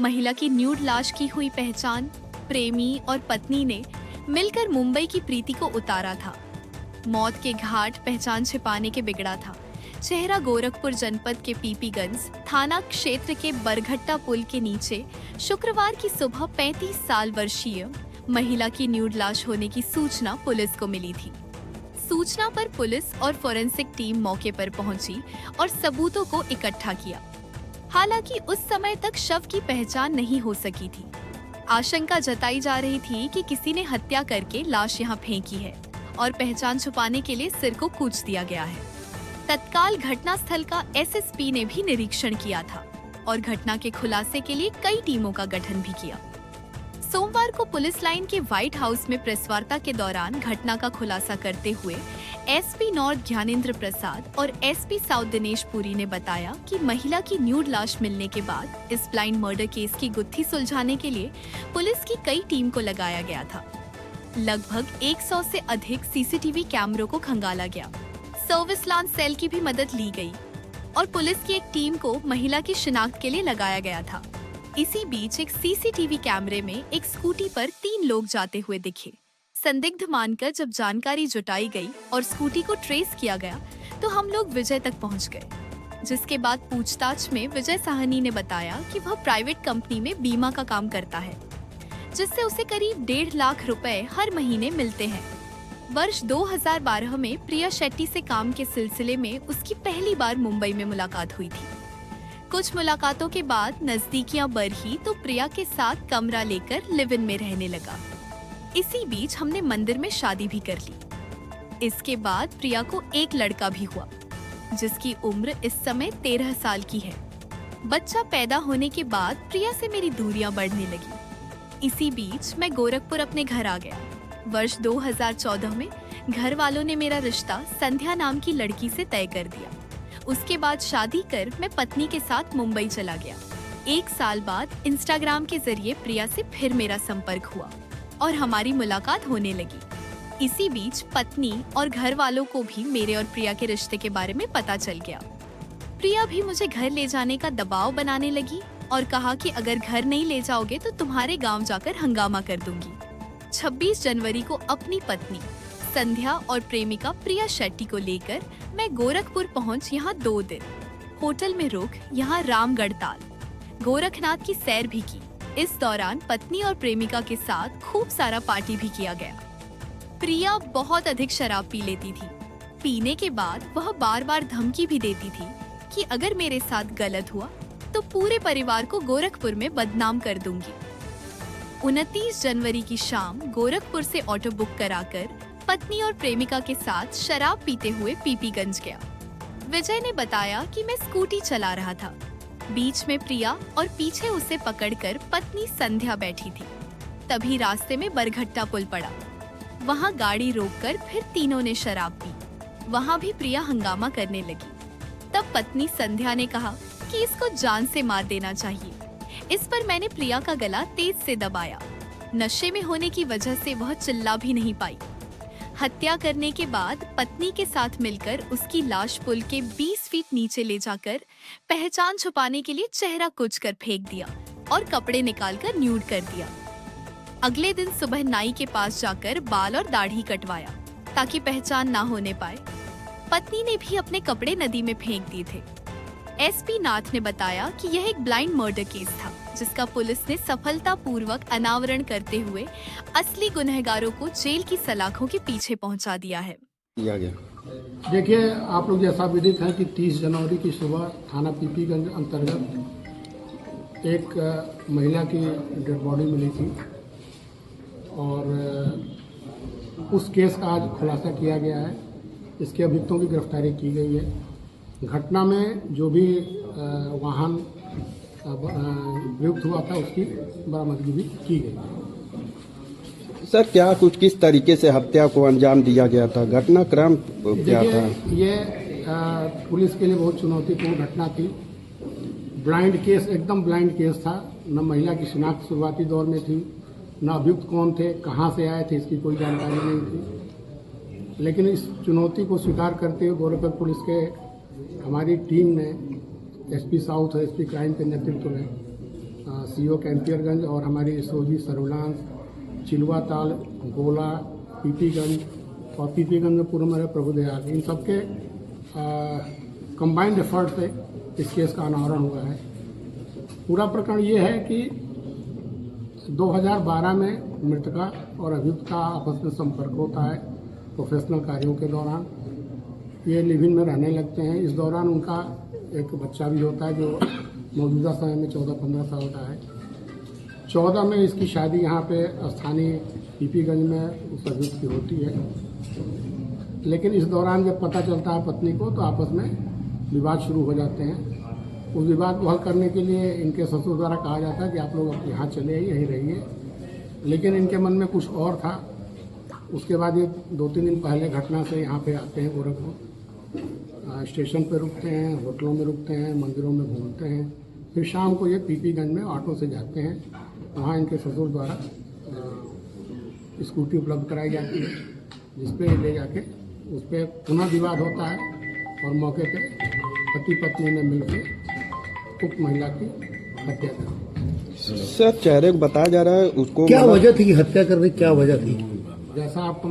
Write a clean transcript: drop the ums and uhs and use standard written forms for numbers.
महिला की न्यूड लाश की हुई पहचान प्रेमी और पत्नी ने मिलकर मुंबई की प्रीति को उतारा था। मौत के घाट पहचान छिपाने के बिगड़ा था। चेहरा गोरखपुर जनपद के पीपीगंज थाना क्षेत्र के बरघट्टा पुल के नीचे शुक्रवार की सुबह 35 साल वर्षीय महिला की न्यूड लाश होने की सूचना पुलिस को मिली थी। सूचना पर पुलिस और फोरेंसिक टीम मौके पर पहुंची और सबूतों को इकट्ठा किया। हालांकि उस समय तक शव की पहचान नहीं हो सकी थी। आशंका जताई जा रही थी कि किसी ने हत्या करके लाश यहां फेंकी है और पहचान छुपाने के लिए सिर को कूच दिया गया है। तत्काल घटनास्थल का एसएसपी ने भी निरीक्षण किया था और घटना के खुलासे के लिए कई टीमों का गठन भी किया। सोमवार को पुलिस लाइन के व्हाइट हाउस में प्रेस वार्ता के दौरान घटना का खुलासा करते हुए एसपी नॉर्थ ज्ञानेंद्र प्रसाद और एसपी साउथ दिनेश पुरी ने बताया कि महिला की न्यूड लाश मिलने के बाद इस ब्लाइंड मर्डर केस की गुत्थी सुलझाने के लिए पुलिस की कई टीम को लगाया गया था। लगभग 100 से अधिक सीसीटीवी कैमरों को खंगाला गया। सर्विलांस सेल की भी मदद ली गई और पुलिस की एक टीम को महिला की शिनाख्त के लिए लगाया गया था। इसी बीच एक सीसीटीवी कैमरे में एक स्कूटी पर 3 लोग जाते हुए दिखे। संदिग्ध मानकर जब जानकारी जुटाई गई और स्कूटी को ट्रेस किया गया तो हम लोग विजय तक पहुंच गए, जिसके बाद पूछताछ में विजय साहनी ने बताया कि वह प्राइवेट कंपनी में बीमा का काम करता है, जिससे उसे करीब 1.5 लाख रुपए हर महीने मिलते हैं। वर्ष 2012 में प्रिया शेट्टी से काम के सिलसिले में उसकी पहली बार मुंबई में मुलाकात हुई थी। कुछ मुलाकातों के बाद नजदीकियां बढ़ी तो प्रिया के साथ कमरा लेकर लिव इन में रहने लगा। इसी बीच हमने मंदिर में शादी भी कर ली। इसके बाद प्रिया को एक लड़का भी हुआ, जिसकी उम्र इस समय 13 साल की है। बच्चा पैदा होने के बाद प्रिया से मेरी दूरियां बढ़ने लगी। इसी बीच मैं गोरखपुर अपने घर आ गया। वर्ष 2014 में घर वालों ने मेरा रिश्ता संध्या नाम की लड़की से तय कर दिया। उसके बाद शादी कर मैं पत्नी के साथ मुंबई चला गया। 1 साल बाद इंस्टाग्राम के जरिए प्रिया से फिर मेरा संपर्क हुआ और हमारी मुलाकात होने लगी। इसी बीच पत्नी और घर वालों को भी मेरे और प्रिया के रिश्ते के बारे में पता चल गया। प्रिया भी मुझे घर ले जाने का दबाव बनाने लगी और कहा कि अगर घर नहीं ले जाओगे तो तुम्हारे गांव जाकर हंगामा कर दूंगी। 26 जनवरी को अपनी पत्नी संध्या और प्रेमिका प्रिया शेट्टी को लेकर मैं गोरखपुर पहुंच यहाँ 2 दिन होटल में रुक यहाँ रामगढ़ ताल गोरखनाथ की सैर भी की। इस दौरान पत्नी और प्रेमिका के साथ खूब सारा पार्टी भी किया गया। प्रिया बहुत अधिक शराब पी लेती थी। पीने के बाद वह बार बार धमकी भी देती थी कि अगर मेरे साथ गलत हुआ तो पूरे परिवार को गोरखपुर में बदनाम कर दूंगी। 29 जनवरी की शाम गोरखपुर से ऑटो बुक कराकर पत्नी और प्रेमिका के साथ शराब पीते हुए पीपीगंज गया। विजय ने बताया कि मैं स्कूटी चला रहा था। बीच में प्रिया और पीछे उसे पकड़कर पत्नी संध्या बैठी थी। तभी रास्ते में बरघट्टा पुल पड़ा। वहां गाड़ी रोककर फिर तीनों ने शराब पी। वहां भी प्रिया हंगामा करने लगी। तब पत्नी संध्या ने कहा कि इसको जान से मार देना चाहिए। इस पर मैंने प्रिया का गला तेज से दबाया। नशे में होने की वजह से वह चिल्ला भी नहीं पाई। हत्या करने के बाद पत्नी के साथ मिलकर उसकी लाश पुल के 20 फीट नीचे ले जाकर पहचान छुपाने के लिए चेहरा कुचकर फेंक दिया और कपड़े निकालकर न्यूड कर दिया। अगले दिन सुबह नाई के पास जाकर बाल और दाढ़ी कटवाया ताकि पहचान ना होने पाए। पत्नी ने भी अपने कपड़े नदी में फेंक दिए थे। एसपी नाथ ने बताया कि यह एक ब्लाइंड मर्डर केस था, जिसका पुलिस ने सफलतापूर्वक अनावरण करते हुए असली गुनहगारों को जेल की सलाखों के पीछे पहुंचा दिया है। देखिए, आप लोग जैसा विदित है कि 30 जनवरी की सुबह थाना पीपीगंज अंतर्गत एक महिला की डेड बॉडी मिली थी और उस केस का आज खुलासा किया गया है। इसके अभियुक्तों की गिरफ्तारी की गई है। घटना में जो भी वाहन प्रयुक्त हुआ था उसकी बरामदगी भी की गई। सर, क्या कुछ किस तरीके से हत्या को अंजाम दिया गया था? घटनाक्रम क्या था? ये पुलिस के लिए बहुत चुनौतीपूर्ण घटना थी। ब्लाइंड केस, एकदम ब्लाइंड केस था। न महिला की शिनाख्त शुरुआती दौर में थी, न अभियुक्त कौन थे, कहाँ से आए थे, इसकी कोई जानकारी नहीं थी। लेकिन इस चुनौती को स्वीकार करते हुए गोरखपुर पुलिस के हमारी टीम ने एसपी साउथ और एसपी क्राइम के नेतृत्व में सीओ कैंपियरगंज और हमारी एसओजी सर्विलांस, चिलवा ताल, गोला, पीपीगंज और पीपीगंज में पूर्व में प्रभुदयाल, इन सबके कंबाइंड एफर्ट से इस केस का अनावरण हुआ है। पूरा प्रकरण ये है कि 2012 में मृतका और अभियुक्त का आपस में संपर्क होता है प्रोफेशनल कार्यों के दौरान। ये लिव इन में रहने लगते हैं। इस दौरान उनका एक बच्चा भी होता है जो मौजूदा समय में 14-15 साल का है। 14 में इसकी शादी यहाँ पे स्थानीय पीपीगंज में उस अभियुक्त की होती है। लेकिन इस दौरान जब पता चलता है पत्नी को, तो आपस में विवाद शुरू हो जाते हैं। उस विवाद को हल करने के लिए इनके ससुर द्वारा कहा जाता है कि आप लोग यहाँ चले आइए, यहीं रहिए। लेकिन इनके मन में कुछ और था। उसके बाद ये 2-3 दिन पहले घटना से यहाँ पे आते हैं गोरखपुर, स्टेशन पे रुकते हैं, होटलों में रुकते हैं, मंदिरों में घूमते हैं। फिर शाम को ये पीपीगंज में ऑटो से जाते हैं। वहाँ इनके ससुर द्वारा स्कूटी उपलब्ध कराई जाती है, जिसपे ले जाके उस पर पुनः विवाद होता है और मौके पे पति पत्नी ने मिलकर उक्त महिला की हत्या कर दी। सर, चेहरे को बताया जा रहा है उसको क्या वजह थी कि हत्या करने की, क्या वजह थी? जैसा आपको